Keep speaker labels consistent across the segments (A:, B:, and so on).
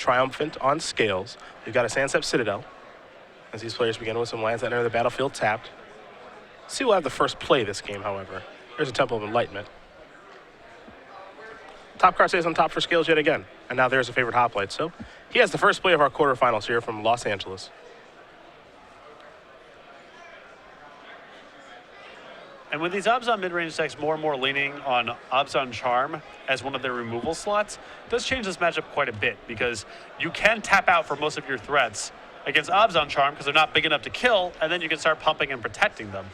A: triumphant on Scales. We've got a Sandstep Citadel as these players begin with some lands that enter the battlefield tapped. See, we'll have the first play this game, however. There's a Temple of Enlightenment. Top card stays on top for Scales yet again. And now there's a favorite hoplite. So he has the first play of our quarterfinals here from Los Angeles.
B: And with these Abzan mid-range decks more and more leaning on Abzan Charm as one of their removal slots, it does change this matchup quite a bit because you can tap out for most of your threats against Abzan Charm because they're not big enough to kill, and then you can start pumping and protecting them.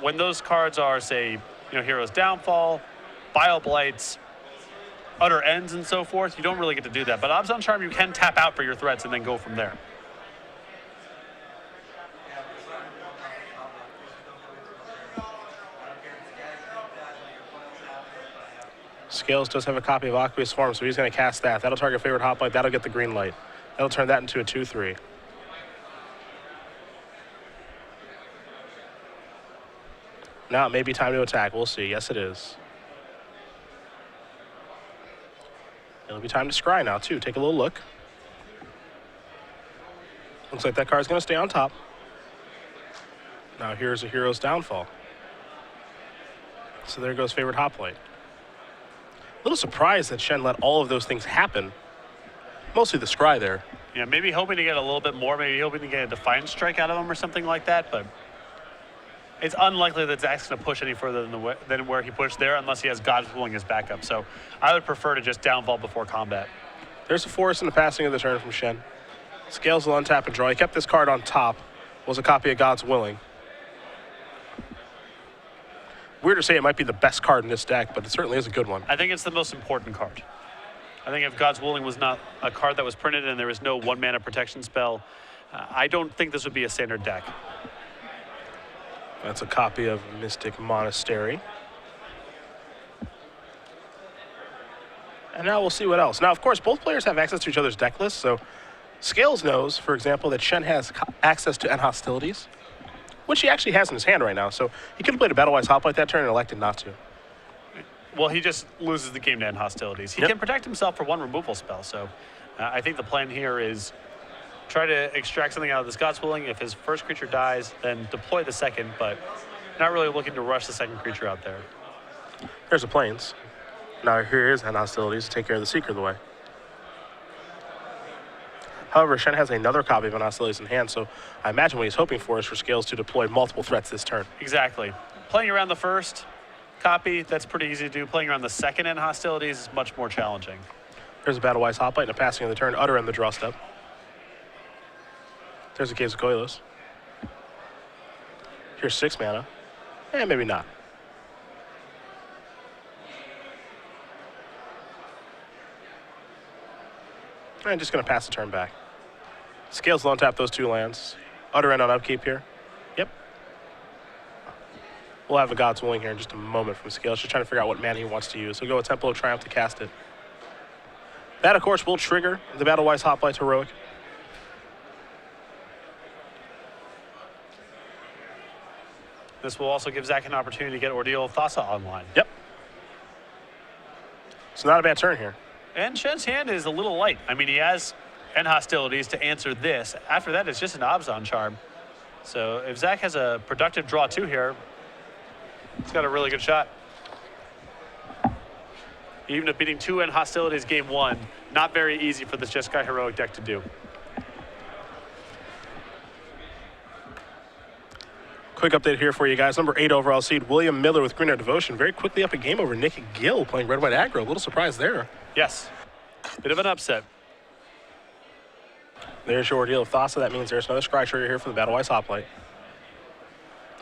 B: When those cards are, say, Hero's Downfall, Bile Blights, Utter Ends, and so forth, you don't really get to do that. But Abzan Charm, you can tap out for your threats and then go from there.
A: Scales does have a copy of Aqueous Swarm, so he's going to cast that. That'll target favorite hoplite. That'll get the green light. That'll turn that into a 2/3. Now it may be time to attack. We'll see. Yes, it is. It'll be time to scry now, too. Take a little look. Looks like that card's going to stay on top. Now here's a Hero's Downfall. So there goes favorite hoplite. A little surprised that Shen let all of those things happen. Mostly the scry there.
B: Yeah, maybe hoping to get a little bit more. Maybe hoping to get a Defiant Strike out of him or something like that. But it's unlikely that Zach's going to push any further than where he pushed there unless he has God's Willing as backup. So I would prefer to just downfall before combat.
A: There's a forest in the passing of the turn from Shen. Scales will untap and draw. He kept this card on top. Was a copy of God's Willing. Weird to say it might be the best card in this deck, but it certainly is a good one.
B: I think it's the most important card. I think if God's Willing was not a card that was printed and there was no 1-mana protection spell, I don't think this would be a standard deck.
A: That's a copy of Mystic Monastery. And now we'll see what else. Now, of course, both players have access to each other's deck lists, so Scales knows, for example, that Shen has access to End Hostilities, which he actually has in his hand right now. So he could have played a Battle-Wise Hoplite that turn and elected not to.
B: Well, he just loses the game to End Hostilities. He can protect himself for 1 removal spell. So I think the plan here is try to extract something out of this God's Willing. If his first creature dies, then deploy the second, but not really looking to rush the second creature out there.
A: There's a Plains. Now here is End Hostilities to take care of the Seeker of the Way. However, Shen has another copy of End Hostilities in hand, so I imagine what he's hoping for is for Scales to deploy multiple threats this turn.
B: Exactly. Playing around the first copy, that's pretty easy to do. Playing around the second End Hostilities is much more challenging.
A: There's a Battle-Wise Hoplite and a passing of the turn, Utter End the draw step. There's a Caves of Koilos. Here's 6 mana. And maybe not. And just going to pass the turn back. Scales will untap those 2 lands. Utter End on upkeep here. Yep. We'll have a God's Willing here in just a moment from Scales, just trying to figure out what mana he wants to use. So go with Temple of Triumph to cast it. That, of course, will trigger the Battle-Wise Hoplite Heroic.
B: This will also give Zach an opportunity to get Ordeal of Thassa online.
A: Yep. It's not a bad turn here.
B: And Shen's hand is a little light. I mean, he has End Hostilities to answer this. After that, it's just an Abzan Charm. So if Zach has a productive draw 2 here, he's got a really good shot. Even if beating 2 End Hostilities game 1, not very easy for this Jeskai Heroic deck to do.
A: Quick update here for you guys. Number 8 overall seed, William Miller with Green Air Devotion. Very quickly up a game over Nick Gill playing Red-White Aggro. A little surprise there.
B: Yes. Bit of an upset.
A: There's your Ordeal of Thassa. That means there's another Scry trigger here for the Battle-Wise Hoplite.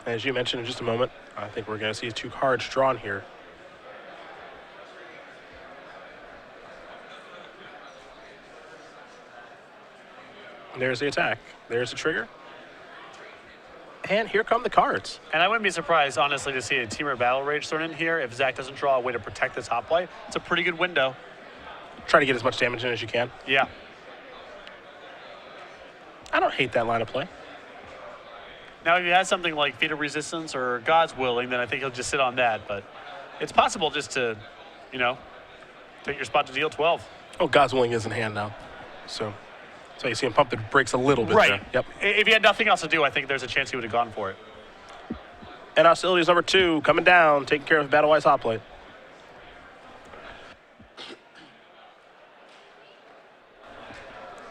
A: As you mentioned in just a moment, I think we're going to see 2 cards drawn here. There's the attack. There's the trigger. And here come the cards.
B: And I wouldn't be surprised, honestly, to see a Temur Battle Rage thrown in here if Zach doesn't draw a way to protect this Hoplite. It's a pretty good window.
A: Try to get as much damage in as you can.
B: Yeah.
A: I don't hate that line of play.
B: Now, if you had something like Fatal Resistance or God's Willing, then I think he'll just sit on that. But it's possible just to, take your spot to deal 12.
A: Oh, God's Willing is in hand now. So you see him pump the brakes a little bit
B: Right.
A: there. Yep.
B: If he had nothing else to do, I think there's a chance he would have gone for it.
A: And hostilities number 2 coming down, taking care of Battle-Wise Hoplite.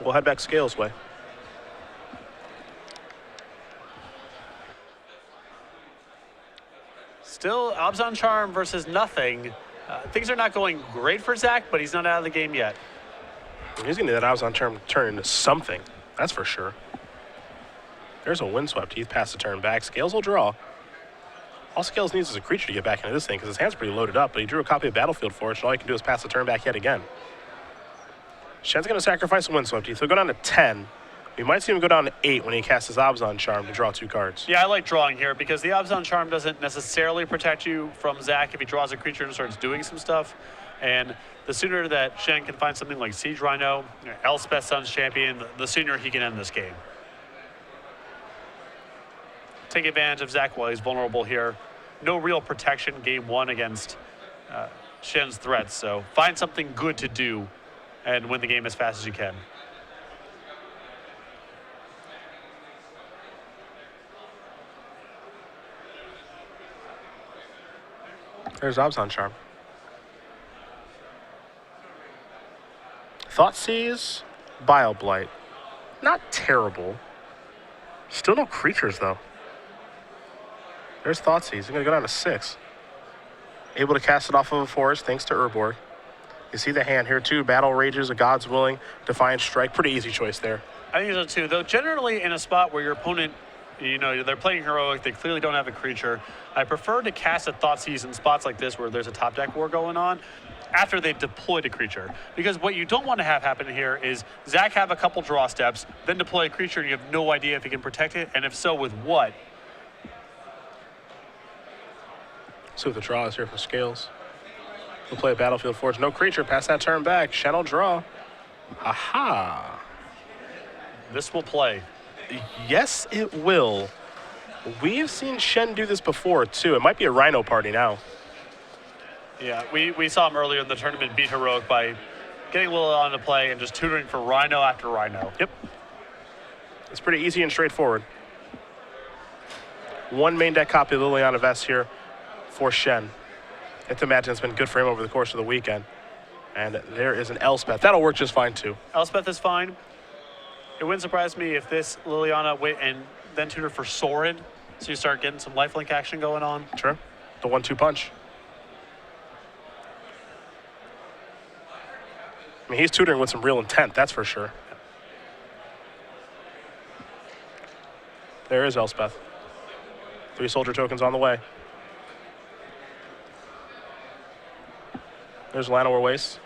A: We'll head back Scales way.
B: Still, Obzon Charm versus nothing. Things are not going great for Zach, but he's not out of the game yet.
A: He's going to need that Obzon Charm turn into something. That's for sure. There's a windswept. He's passed the turn back. Scales will draw. All Scales needs is a creature to get back into this thing because his hand's pretty loaded up, but he drew a copy of Battlefield Forge, and all he can do is pass the turn back yet again. Shen's going to sacrifice a windswept. He'll go down to 10. We might see him go down to 8 when he casts his Obzon Charm to draw 2 cards.
B: Yeah, I like drawing here because the Obzon Charm doesn't necessarily protect you from Zach if he draws a creature and starts doing some stuff. And the sooner that Shen can find something like Siege Rhino, Elspeth Sun's Champion, the sooner he can end this game. Take advantage of Zach while he's vulnerable here. No real protection game 1 against Shen's threats, so find something good to do and win the game as fast as you can.
A: There's Obzon Charm. Thoughtseize, Bile Blight. Not terrible. Still no creatures, though. There's Thoughtseize. I'm going to go down to 6. Able to cast it off of a forest thanks to Urborg. You see the hand here, too. Battle Rages, a God's Willing, Defiant Strike. Pretty easy choice there.
B: I think so, too. Though generally in a spot where your opponent, you know, they're playing heroic, they clearly don't have a creature, I prefer to cast a Thoughtseize in spots like this where there's a top deck war going on after they've deployed a creature. Because what you don't want to have happen here is Zach have a couple draw steps, then deploy a creature and you have no idea if he can protect it, and if so, with what.
A: See what the draw is here for Scales. We'll play a Battlefield Forge. No creature. Pass that turn back. Shen will draw. Aha.
B: This will play.
A: Yes, it will. We've seen Shen do this before, too. It might be a Rhino party now.
B: Yeah, we saw him earlier in the tournament beat heroic by getting a little on to play and just tutoring for Rhino after Rhino.
A: Yep. It's pretty easy and straightforward. 1 main deck copy of Liliana Vest here for Shen. I have to imagine it's been good for him over the course of the weekend. And there is an Elspeth. That'll work just fine, too.
B: Elspeth is fine. It wouldn't surprise me if this Liliana wait and then tutor for Sorin, so you start getting some lifelink action going on.
A: Sure. The 1-2 punch. I mean, he's tutoring with some real intent, that's for sure. There is Elspeth. 3 soldier tokens on the way. There's Llanowar Waste.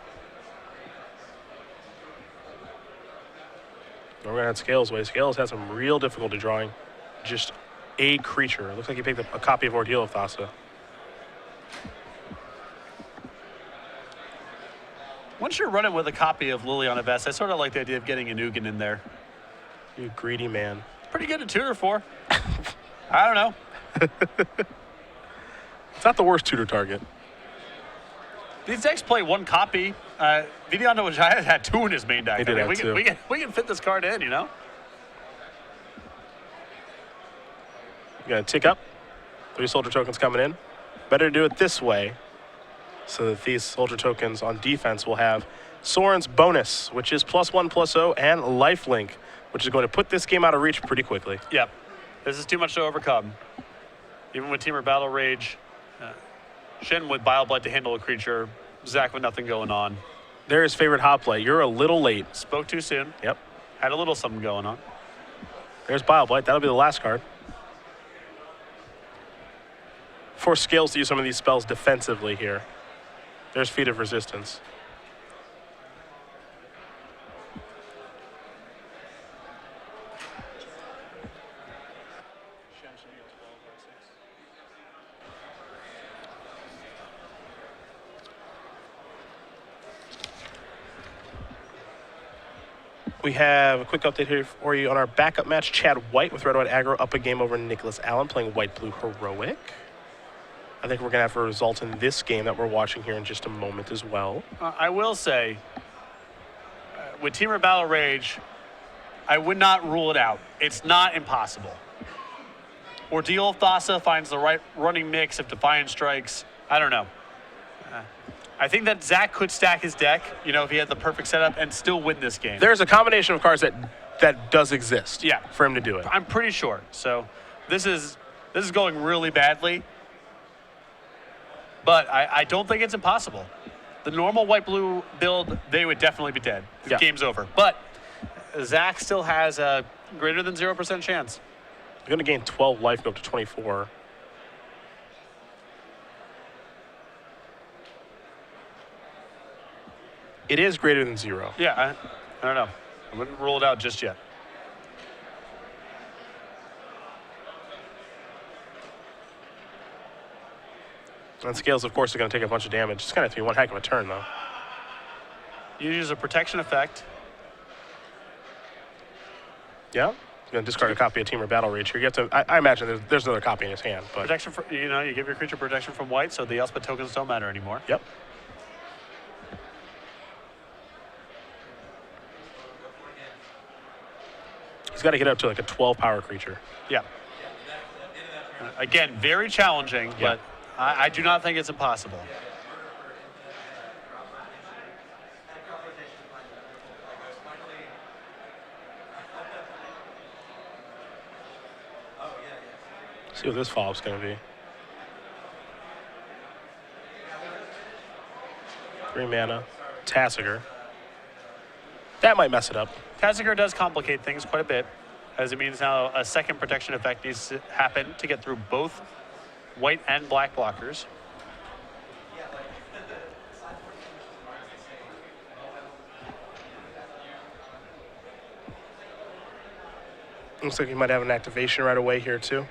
A: We're going to have Scales way. Scales has some real difficulty drawing just a creature. It looks like he picked up a copy of Ordeal of Thassa.
B: Once you're running with a copy of Liliana Vest, I sort of like the idea of getting a Ugin in there.
A: You greedy man.
B: Pretty good to tutor for. I don't know.
A: It's not the worst tutor target.
B: These decks play 1 copy. Vidiano Vijaya had 2 in his main deck.
A: He did have
B: we
A: 2.
B: We can fit this card in, you know?
A: You got to tick up. 3 soldier tokens coming in. Better to do it this way so that these soldier tokens on defense will have Sorin's bonus, which is +1/+0, and lifelink, which is going to put this game out of reach pretty quickly.
B: Yep. This is too much to overcome. Even with Teamer Battle Rage, Shen with Bile Blight to handle a creature, Zach with nothing going on.
A: There is favorite Hoplite. You're a little late.
B: Spoke too soon.
A: Yep.
B: Had a little something going on.
A: There's Bile Blight. That'll be the last card. Force Scales to use some of these spells defensively here. There's Feat of Resistance. We have a quick update here for you on our backup match. Chad White with Red White Aggro up a game over Nicholas Allen playing White Blue Heroic. I think we're going to have a result in this game that we're watching here in just a moment as well.
B: I will say, with Teamer Battle Rage, I would not rule it out. It's not impossible. Ordeal Thassa finds the right running mix of Defiant Strikes. I don't know. I think that Zach could stack his deck, if he had the perfect setup and still win this game.
A: There's a combination of cards that does exist for him to do it.
B: I'm pretty sure. So this is going really badly. But I don't think it's impossible. The normal white-blue build, they would definitely be dead. The game's over. But Zach still has a greater than 0% chance.
A: You're going to gain 12 life, go up to 24. It is greater than 0.
B: Yeah, I don't know. I wouldn't rule it out just yet.
A: And Scales, of course, are going to take a bunch of damage. It's going to be one heck of a turn, though.
B: You use a protection effect.
A: Yeah. He's going to discard a copy of Teamer Battle Rage here. You have to. I imagine there's another copy in his hand. But
B: protection for you give your creature protection from white, so the Elspeth tokens don't matter anymore.
A: Yep. He's got to get up to like a 12 power creature.
B: Yeah. Again, very challenging, but I do not think it's impossible.
A: See what this follow-up's going to be. 3 mana, Tassiger. That might mess it up.
B: Tassiger does complicate things quite a bit, as it means now a second protection effect needs to happen to get through both white and black blockers.
A: Looks like he might have an activation right away here, too.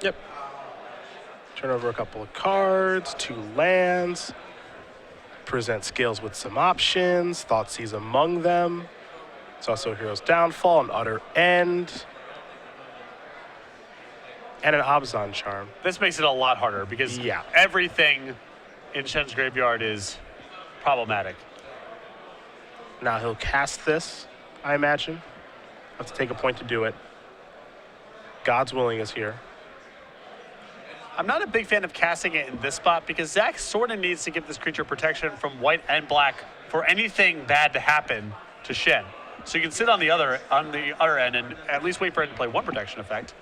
A: Yep. Turn over a couple of cards, 2 lands. Present Scales with some options. Thoughtseize among them. It's also Hero's Downfall, an Utter End. And an Abzan Charm.
B: This makes it a lot harder because everything in Shen's graveyard is problematic.
A: Now he'll cast this, I imagine. Have to take a point to do it. God's Willing is here.
B: I'm not a big fan of casting it in this spot because Zach sort of needs to give this creature protection from white and black for anything bad to happen to Shen. So you can sit on the other end and at least wait for it to play 1 protection effect.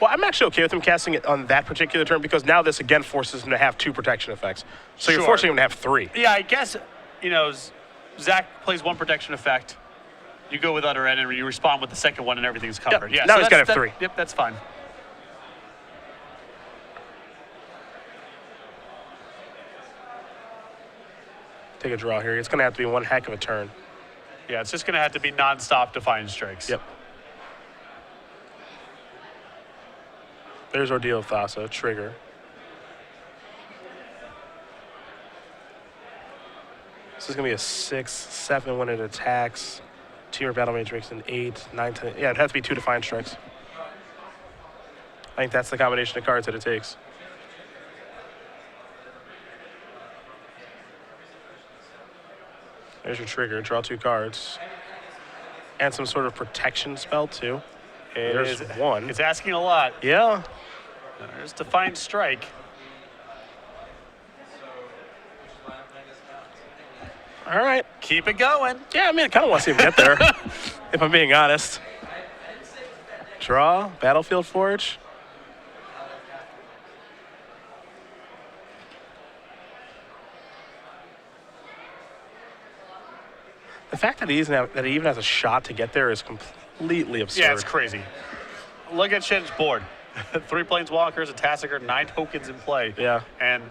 A: Well, I'm actually okay with him casting it on that particular turn because now this again forces him to have 2 protection effects. So you're forcing him to have 3.
B: Yeah, I guess, Zach plays 1 protection effect. You go with Utter End and you respond with the second one and everything's covered.
A: Yep. Yeah, now he's got to have 3.
B: Yep, that's fine.
A: Take a draw here. It's going to have to be one heck of a turn.
B: Yeah, it's just going to have to be nonstop Defiant Strikes.
A: Yep. There's Ordeal of Thassa, trigger. This is going to be a 6, 7 when it attacks. Teamer Battle Mage makes an 8, 9, 10. Yeah, it has to be 2 Defiant Strikes. I think that's the combination of cards that it takes. There's your trigger. Draw 2 cards. And some sort of protection spell, too. There's 1.
B: It's asking a lot.
A: Yeah.
B: There's Defiant Strike.
A: All right.
B: Keep it going.
A: Yeah, I mean, I kind of want to see him get there, if I'm being honest. Draw, Battlefield Forge. The fact that he even has a shot to get there is completely absurd.
B: Yeah, it's crazy. Look at Shen's board. 3 Planeswalkers, a Tassiger, 9 tokens in play.
A: Yeah.
B: And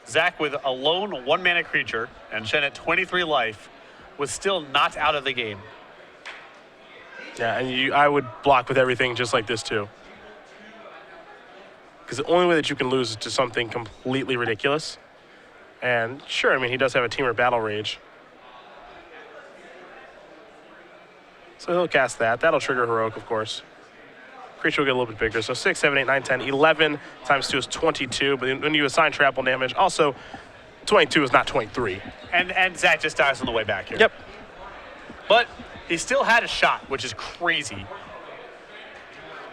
B: Zach with a lone 1-mana creature and Shen at 23 life was still not out of the game.
A: Yeah, and I would block with everything just like this too. Because the only way that you can lose is to something completely ridiculous. And sure, I mean, he does have a Teamer Battle Rage. So he'll cast that. That'll trigger Heroic, of course. Creature will get a little bit bigger. So 6, 7, 8, 9, 10, 11 times 2 is 22. But when you assign trample damage, also 22 is not 23.
B: And Zach just dies on the way back here.
A: Yep.
B: But he still had a shot, which is crazy.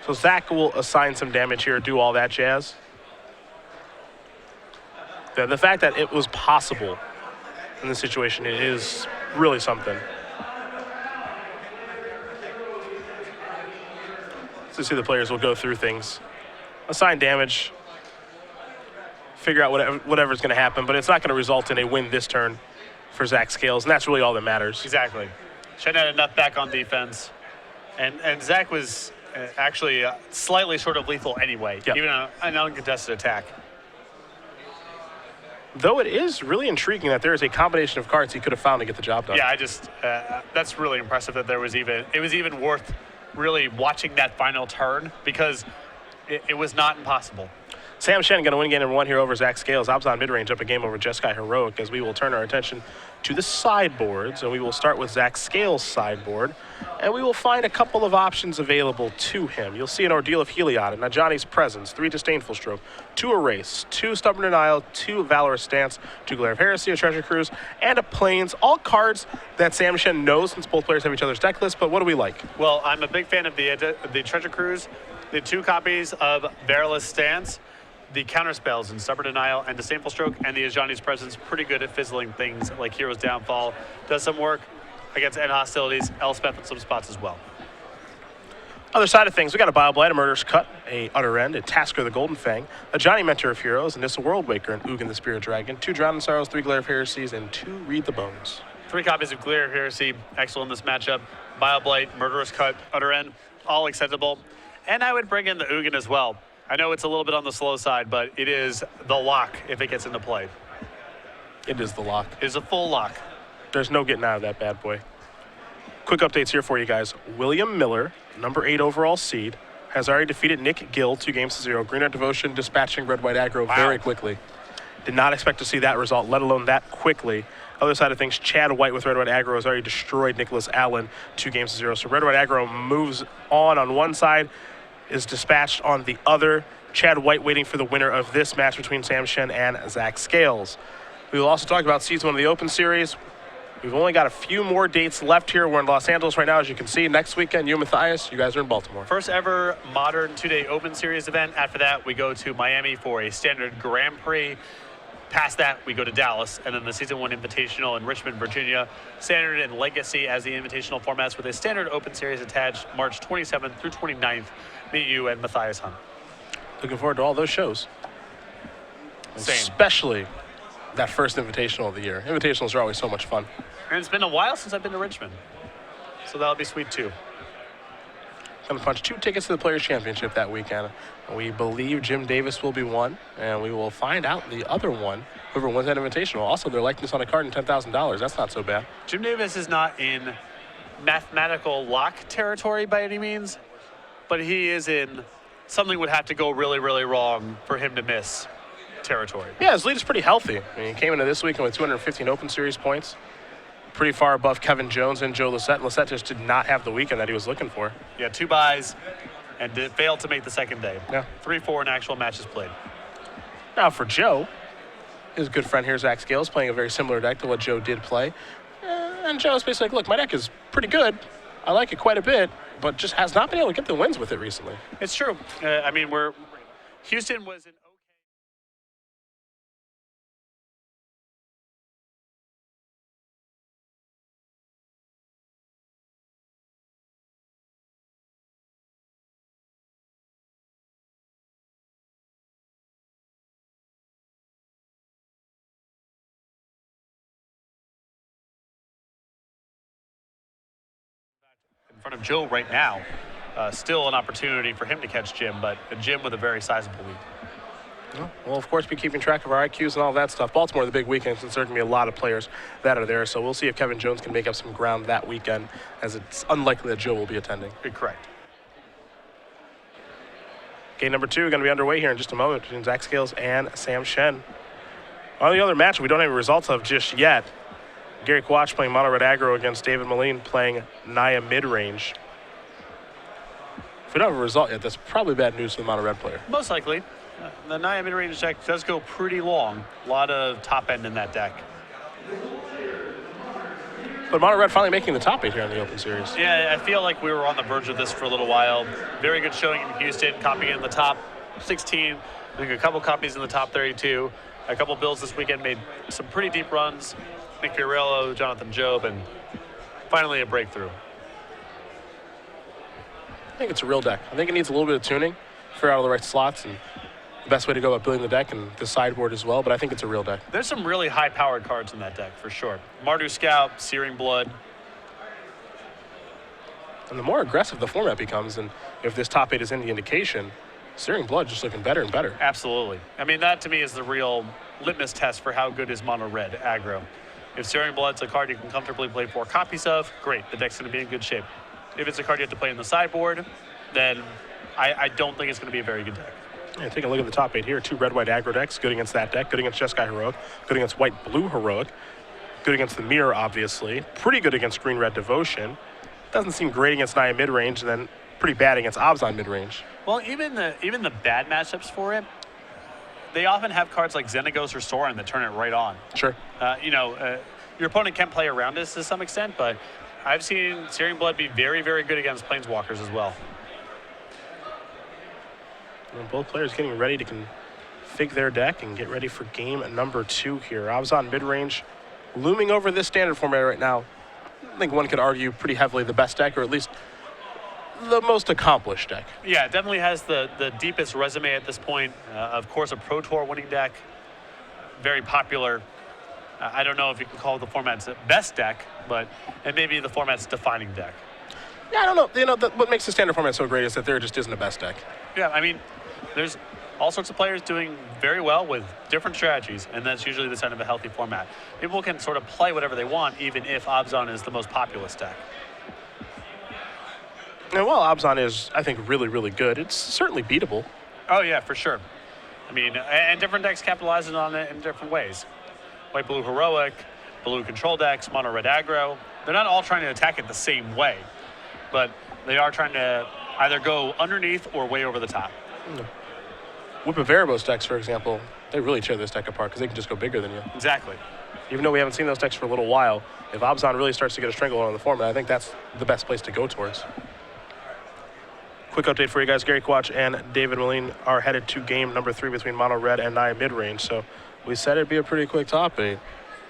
A: So Zach will assign some damage here, do all that jazz. The fact that it was possible in this situation is really something. So see the players will go through things, assign damage, figure out whatever's going to happen, but it's not going to result in a win this turn for Zach Scales, and that's really all that matters.
B: Exactly. Shen had enough back on defense, and Zach was actually slightly short of lethal anyway,
A: Yep.
B: even on an uncontested attack.
A: Though it is really intriguing that there is a combination of cards he could have found to get the job done.
B: Yeah, I just that's really impressive that it was even worth really watching that final turn because it was not impossible.
A: Sam Shen going to win game number 1 here over Zach Scales. Obzon mid-range up a game over Jeskai Heroic as we will turn our attention to the sideboards, and we will start with Zach Scales' sideboard, and we will find a couple of options available to him. You'll see an Ordeal of Heliod, an Ajani's Presence, 3 Disdainful Stroke, 2 Erase, 2 Stubborn Denial, 2 Valorous Stance, 2 Glare of Heresy, a Treasure Cruise, and a Plains. All cards that Sam Shen knows since both players have each other's deck list, but what do we like?
B: Well, I'm a big fan of the Treasure Cruise, the 2 copies of Valorous Stance, the counter spells in Stubborn Denial and Disdainful Stroke, and the Ajani's Presence, pretty good at fizzling things like Hero's Downfall. Does some work against end hostilities, Elspeth in some spots as well.
A: Other side of things, we got a Bioblight, a Murderous Cut, a Utter End, a Tasker the Golden Fang, a Johnny Mentor of Heroes, a Nissa World Waker, an Ugin the Spirit Dragon, 2 Drowning Sorrows, 3 Glare of Heresies, and 2 Read the Bones.
B: 3 copies of Glare of Heresy, excellent in this matchup. Bioblight, Murderous Cut, Utter End, all acceptable. And I would bring in the Ugin as well. I know it's a little bit on the slow side, but it is the lock if it gets into play.
A: It is the lock.
B: It is a full lock.
A: There's no getting out of that bad boy. Quick updates here for you guys. William Miller, number 8 overall seed, has already defeated Nick Gill 2-0. Green Red Devotion dispatching Red White Aggro very quickly. Did not expect to see that result, let alone that quickly. Other side of things, Chad White with Red White Aggro has already destroyed Nicholas Allen 2-0. So Red White Aggro moves on one side, is dispatched on the other. Chad White waiting for the winner of this match between Sam Shen and Zach Scales. We will also talk about Season 1 of the Open Series. We've only got a few more dates left here. We're in Los Angeles right now, as you can see. Next weekend, you and Matthias, you guys are in Baltimore.
B: First ever modern 2-day Open Series event. After that, we go to Miami for a standard Grand Prix. Past that, we go to Dallas, and then the Season 1 Invitational in Richmond, Virginia. Standard and Legacy as the invitational formats with a standard Open Series attached March 27th through 29th. Meet you and Matthias Hunt.
A: Looking forward to all those shows.
B: Same.
A: Especially that first Invitational of the year. Invitationals are always so much fun.
B: And it's been a while since I've been to Richmond. So that'll be sweet too.
A: Going to punch 2 tickets to the Players' Championship that weekend. We believe Jim Davis will be one, and we will find out the other one, whoever wins that Invitational. Also, their likeness on a card and $10,000. That's not so bad.
B: Jim Davis is not in mathematical lock territory by any means, but he is in something would have to go really, really wrong for him to miss territory.
A: Yeah, his lead is pretty healthy. I mean, he came into this weekend with 215 Open Series points. Pretty far above Kevin Jones and Joe Lissette. Lissette just did not have the weekend that he was looking for.
B: Yeah, 2 buys and failed to make the second day.
A: Yeah.
B: 3-4 in actual matches played.
A: Now for Joe, his good friend here, Zach Scales, playing a very similar deck to what Joe did play. And Joe's basically like, look, my deck is pretty good. I like it quite a bit, but just has not been able to get the wins with it recently.
B: It's true. I mean, Houston was an okay. In front of Joe right now. Still an opportunity for him to catch Jim, but Jim with a very sizable lead.
A: We'll, of course, be keeping track of our IQs and all that stuff. Baltimore, the big weekend, since there are going to be a lot of players that are there. So we'll see if Kevin Jones can make up some ground that weekend, as it's unlikely that Joe will be attending.
B: Correct.
A: Game number 2 going to be underway here in just a moment between Zach Scales and Sam Shen. On the other match we don't have any results of just yet. Gary Quach playing mono red aggro against David Moline playing Naya mid-range. If we don't have a result yet, that's probably bad news for the mono red player.
B: Most likely. The Naya mid-range deck does go pretty long. A lot of top end in that deck.
A: But mono red finally making the top 8 here in the Open Series.
B: Yeah, I feel like we were on the verge of this for a little while. Very good showing in Houston, copying in the top 16. I think a couple copies in the top 32. A couple builds this weekend made some pretty deep runs. Nick Fiorello, Jonathan Job, and finally a breakthrough.
A: I think it's a real deck. I think it needs a little bit of tuning, figure out all the right slots, and the best way to go about building the deck and the sideboard as well, but I think it's a real deck.
B: There's some really high-powered cards in that deck, for sure. Mardu Scout, Searing Blood.
A: And the more aggressive the format becomes, and if this top 8 is any indication, Searing Blood just looking better and better.
B: Absolutely. I mean, that to me is the real litmus test for how good is mono red aggro. If Searing Blood's a card you can comfortably play 4 copies of, great, the deck's going to be in good shape. If it's a card you have to play in the sideboard, then I don't think it's going to be a very good deck.
A: Yeah, taking a look at the top 8 here, 2 red-white aggro decks, good against that deck, good against Jeskai Heroic, good against white-blue Heroic, good against the Mirror, obviously, pretty good against green-red Devotion, doesn't seem great against Naya mid-range, and then pretty bad against Abzan mid-range.
B: Well, even the bad matchups for it, they often have cards like Xenagos or Sorin that turn it right on.
A: Sure.
B: Your opponent can play around this to some extent, but I've seen Searing Blood be very, very good against Planeswalkers as well.
A: And both players getting ready to config their deck and get ready for game number 2 here. Abzan mid-range looming over this standard format right now. I think one could argue pretty heavily the best deck, or at least the most accomplished deck.
B: Yeah, it definitely has the deepest resume at this point. Of course, a Pro Tour winning deck, very popular. I don't know if you can call it the format's best deck, but it may be the format's defining deck.
A: Yeah, I don't know. What makes the standard format so great is that there just isn't a best deck.
B: Yeah, I mean, there's all sorts of players doing very well with different strategies, and that's usually the sign of a healthy format. People can sort of play whatever they want, even if Abzan is the most populous deck.
A: And while Abzan is, I think, really, really good, it's certainly beatable.
B: Oh, yeah, for sure. I mean, and different decks capitalizing on it in different ways. White-blue Heroic, blue control decks, mono-red aggro. They're not all trying to attack it the same way, but they are trying to either go underneath or way over the top.
A: Whip of Erebos decks, for example, they really tear this deck apart because they can just go bigger than you.
B: Exactly.
A: Even though we haven't seen those decks for a little while, if Abzan really starts to get a stranglehold on the format, I think that's the best place to go towards. Quick update for you guys. Gary Quach and David Moline are headed to game number 3 between Mono Red and Naya mid-range. So we said it'd be a pretty quick top 8.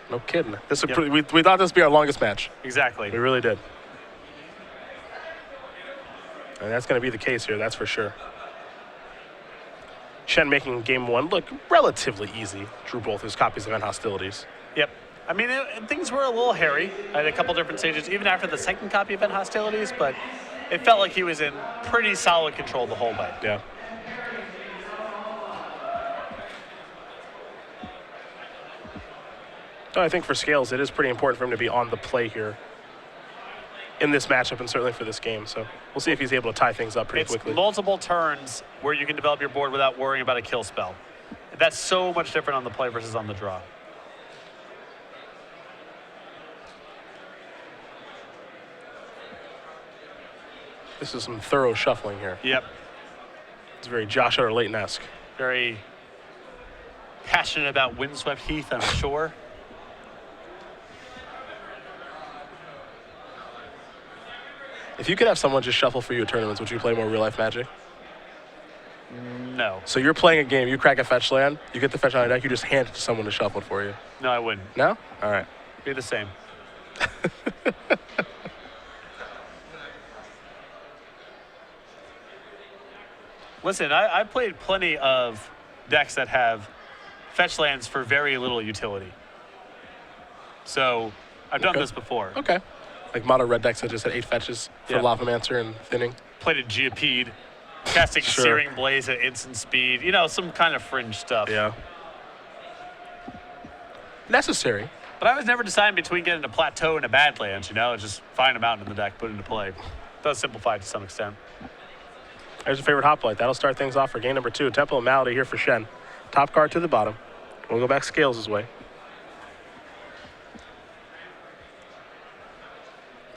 A: No kidding. This is we thought this would be our longest match.
B: Exactly.
A: We really did. And that's going to be the case here, that's for sure. Shen making game 1 look relatively easy. Drew both his copies of End Hostilities.
B: Yep. I mean, things were a little hairy at a couple different stages, even after the second copy of End Hostilities, but it felt like he was in pretty solid control the whole way.
A: Yeah. So I think for Scales, it is pretty important for him to be on the play here in this matchup and certainly for this game. So we'll see if he's able to tie things up pretty quickly.
B: It's multiple turns where you can develop your board without worrying about a kill spell. That's so much different on the play versus on the draw.
A: This is some thorough shuffling here.
B: Yep.
A: It's very Josh Utter Layton-esque.
B: Very passionate about windswept heath, I'm sure.
A: If you could have someone just shuffle for you at tournaments, would you play more real-life Magic?
B: No.
A: So you're playing a game, you crack a fetch land, you get the fetch land deck, you just hand it to someone to shuffle it for you.
B: No, I wouldn't.
A: No? All right.
B: Be the same. Listen, I've played plenty of decks that have fetch lands for very little utility. So I've done this before.
A: Okay. Like mono red decks that just had 8 fetches for Lavamancer and Thinning.
B: Played a Geopede, casting Searing Blaze at instant speed. You know, some kind of fringe stuff.
A: Yeah. Necessary.
B: But I was never deciding between getting a Plateau and a Badlands, you know? Just find a mountain in the deck, put it into play. It does simplify it to some extent.
A: There's your favorite hoplite. That'll start things off for game number 2. Temple of Malady here for Shen. Top card to the bottom. We'll go back Scales' way.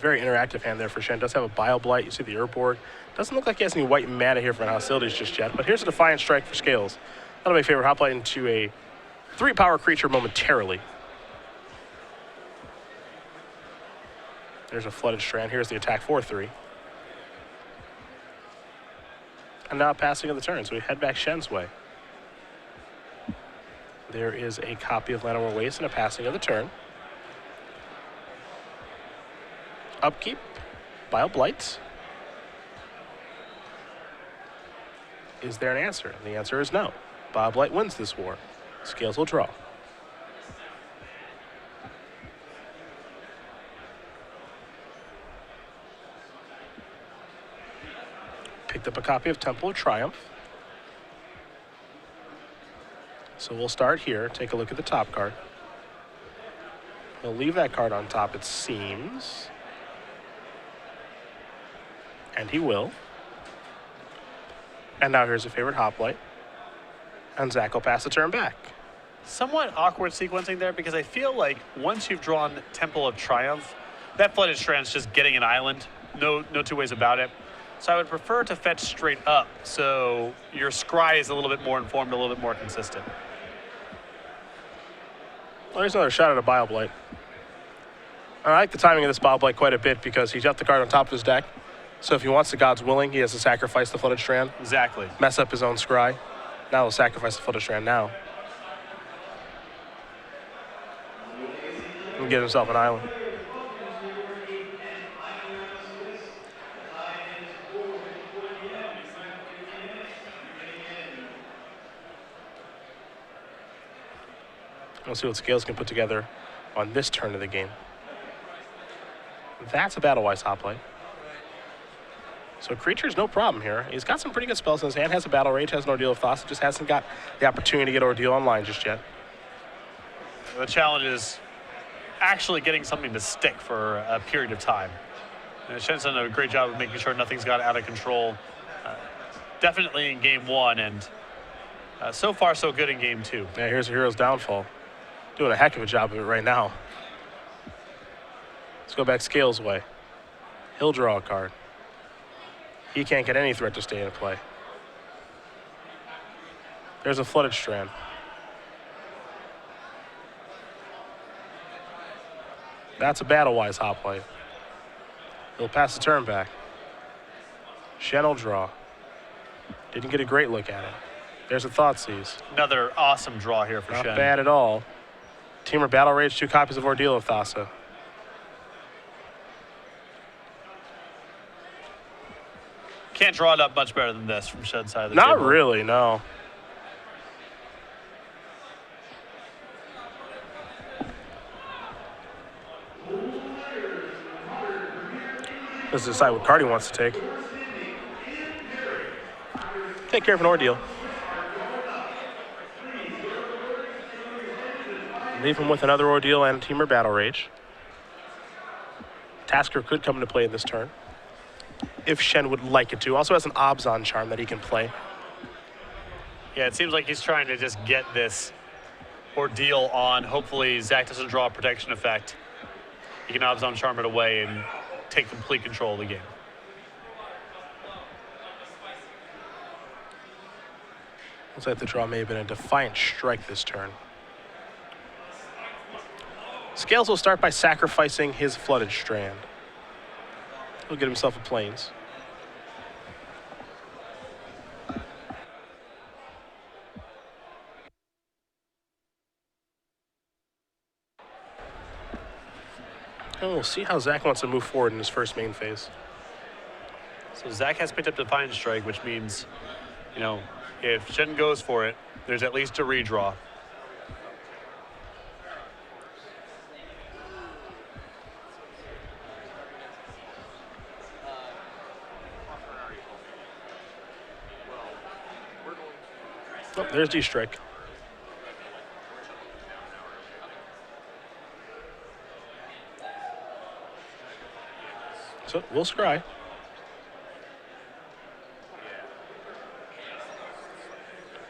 A: very interactive hand there for Shen. Does have a Bile Blight. You see the Urborg. Doesn't look like he has any white mana here for hostilities just yet. But here's a Defiant Strike for Scales. That'll make favorite Hoplite into a 3-power creature momentarily. There's a Flooded Strand. Here's the attack for 3. And now passing of the turn, so we head back Shen's way. There is a copy of Llanowar Waste and a passing of the turn. Upkeep, Bile Blight. Is there an answer? And the answer is no. Bile Blight wins this war. Scales will draw. Picked up a copy of Temple of Triumph. So we'll start here, take a look at the top card. He'll leave that card on top, it seems. And he will. And now here's a favorite Hoplite. And Zach will pass the turn back.
B: Somewhat awkward sequencing there because I feel like once you've drawn Temple of Triumph, that Flooded Strand's just getting an island. No two ways about it. So I would prefer to fetch straight up so your scry is a little bit more informed, a little bit more consistent.
A: Well, there's another shot at a Bile Blight. I like the timing of this Bile Blight quite a bit because he's got the card on top of his deck. So if he wants the God's Willing, he has to sacrifice the Flooded Strand.
B: Exactly.
A: Mess up his own scry. Now he'll sacrifice the Flooded Strand now. And get himself an island. We'll see what Scales can put together on this turn of the game. That's a Battle-Wise Hoplite. So creature's no problem here. He's got some pretty good spells in his hand. Has a Battle Rage, has an Ordeal of Thassa. Just hasn't got the opportunity to get Ordeal online just yet.
B: The challenge is actually getting something to stick for a period of time. Shen's done a great job of making sure nothing's got out of control. Definitely in game 1, and so far so good in game 2.
A: Yeah, here's a Hero's Downfall. Doing a heck of a job of it right now. Let's go back Scales' way. He'll draw a card. He can't get any threat to stay in play. There's a Flooded Strand. That's a Battle-Wise Hoplite. He'll pass the turn back. Shen will draw. Didn't get a great look at it. There's a Thoughtseize.
B: Another awesome draw here for
A: Not
B: Shen.
A: bad at all. Teamer Battle Rage, 2 copies of Ordeal of Thassa.
B: Can't draw it up much better than this from Shen's side of the table.
A: Not really, no. Let's decide what card he wants to take. Take care of an Ordeal. Leave him with another Ordeal and Teamer Battle Rage. Tasker could come into play in this turn, if Shen would like it to. Also has an Obzon Charm that he can play.
B: Yeah, it seems like he's trying to just get this Ordeal on. Hopefully Zach doesn't draw a protection effect. He can Obzon Charm it away and take complete control of the game.
A: Looks like the draw may have been a Defiant Strike this turn. Scales will start by sacrificing his Flooded Strand. He'll get himself a Plains. And we'll see how Zach wants to move forward in his first main phase.
B: So Zach has picked up Defiant Strike, which means, you know, if Shen goes for it, there's at least a redraw.
A: Oh, there's D-Strike. So we'll scry.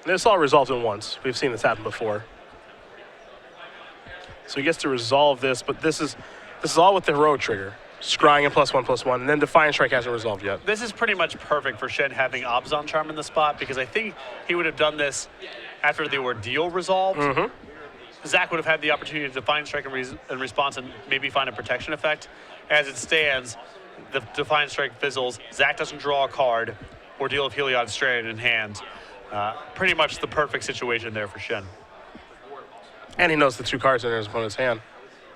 A: This all resolves at once. We've seen this happen before. So he gets to resolve this, but this is all with the Heroic trigger. Scrying and +1/+1, and then Defiant Strike hasn't resolved yet.
B: This is pretty much perfect for Shen having Obzon Charm in the spot because I think he would have done this after the Ordeal resolved. Zach would have had the opportunity to Defiant Strike in response and maybe find a protection effect. As it stands, the Defiant Strike fizzles. Zach doesn't draw a card. Ordeal of Heliod stranded in hand. Pretty much the perfect situation there for Shen.
A: And he knows the 2 cards in his opponent's hand.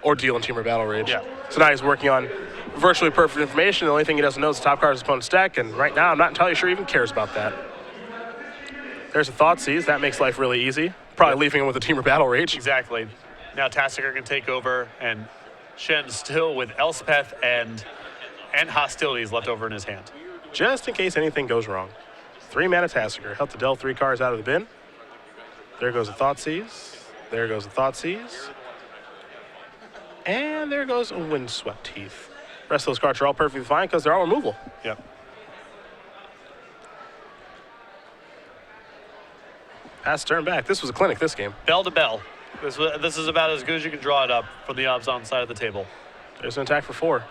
A: Ordeal and Teamer Battle Rage.
B: Yeah.
A: So now he's working on virtually perfect information. The only thing he doesn't know is the top card of his opponent's deck, and right now I'm not entirely sure he even cares about that. There's a Thoughtseize. That makes life really easy. Probably leaving him with a Teamer Battle Rage.
B: Exactly. Now Tassiger can take over, and Shen still with Elspeth and Hostilities left over in his hand.
A: Just in case anything goes wrong. 3-mana Tassiger. Help to delve 3 cards out of the bin. There goes a Thoughtseize. There goes a Thoughtseize. And there goes a Windswept Teeth. Rest of those cards are all perfectly fine because they're all removal.
B: Yep.
A: Pass turn back. This was a clinic, this game.
B: Bell to bell. This is about as good as you can draw it up from the Obzon side of the table.
A: There's an attack for 4.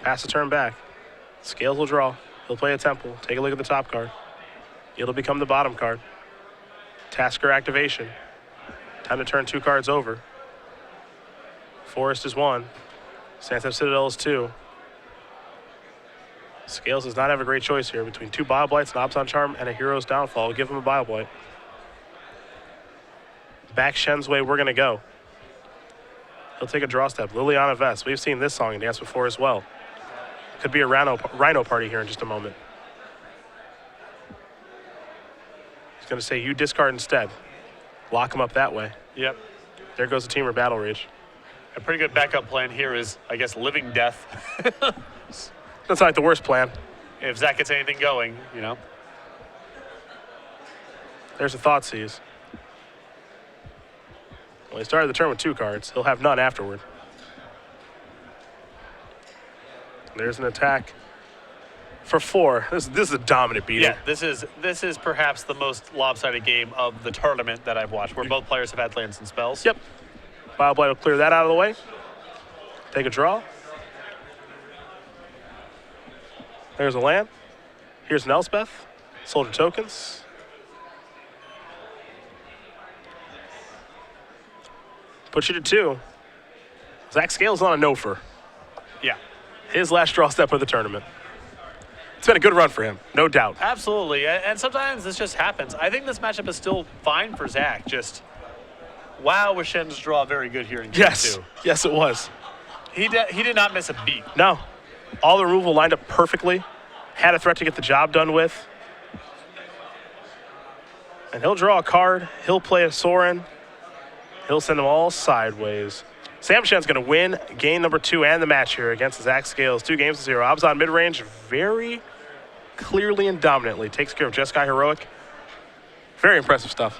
A: Pass the turn back. Scales will draw. He'll play a Temple. Take a look at the top card. It'll become the bottom card. Tasker activation. Time to turn 2 cards over. Forest is 1. Sandstorm Citadel is 2. Scales does not have a great choice here between 2 Bioblights, an Obzon Charm, and a Hero's Downfall. We'll give him a Bioblight. Back Shen's way, we're going to go. He'll take a draw step. Liliana Vest. We've seen this song and dance before as well. Could be a Rhino party here in just a moment. He's going to say, you discard instead. Lock him up that way.
B: Yep.
A: There goes the Teamer Battle Rage.
B: A pretty good backup plan here is, I guess, Living Death.
A: That's not like the worst plan.
B: If Zach gets anything going, you know.
A: There's a Thoughtseize. Well, he started the turn with 2 cards. He'll have none afterward. There's an attack for 4. This is a dominant beating.
B: Yeah, this is perhaps the most lopsided game of the tournament that I've watched, where both players have had lands and spells.
A: Yep. Bioblight will clear that out of the way. Take a draw. There's a land. Here's an Elspeth. Soldier tokens. Puts you to 2. Zach Scales on a no-for.
B: Yeah.
A: His last draw step of the tournament. It's been a good run for him, no doubt.
B: Absolutely, and sometimes this just happens. I think this matchup is still fine for Zach. Just, wow, was Shen's draw very good here in game 2.
A: Yes, it was.
B: He did not miss a beat.
A: No. All the removal lined up perfectly. Had a threat to get the job done with. And he'll draw a card. He'll play a Sorin. He'll send them all sideways. Sam Shen's going to win game number 2 and the match here against Zach Scales. 2-0. Obzon mid-range very clearly and dominantly takes care of Jeskai Heroic. Very impressive stuff.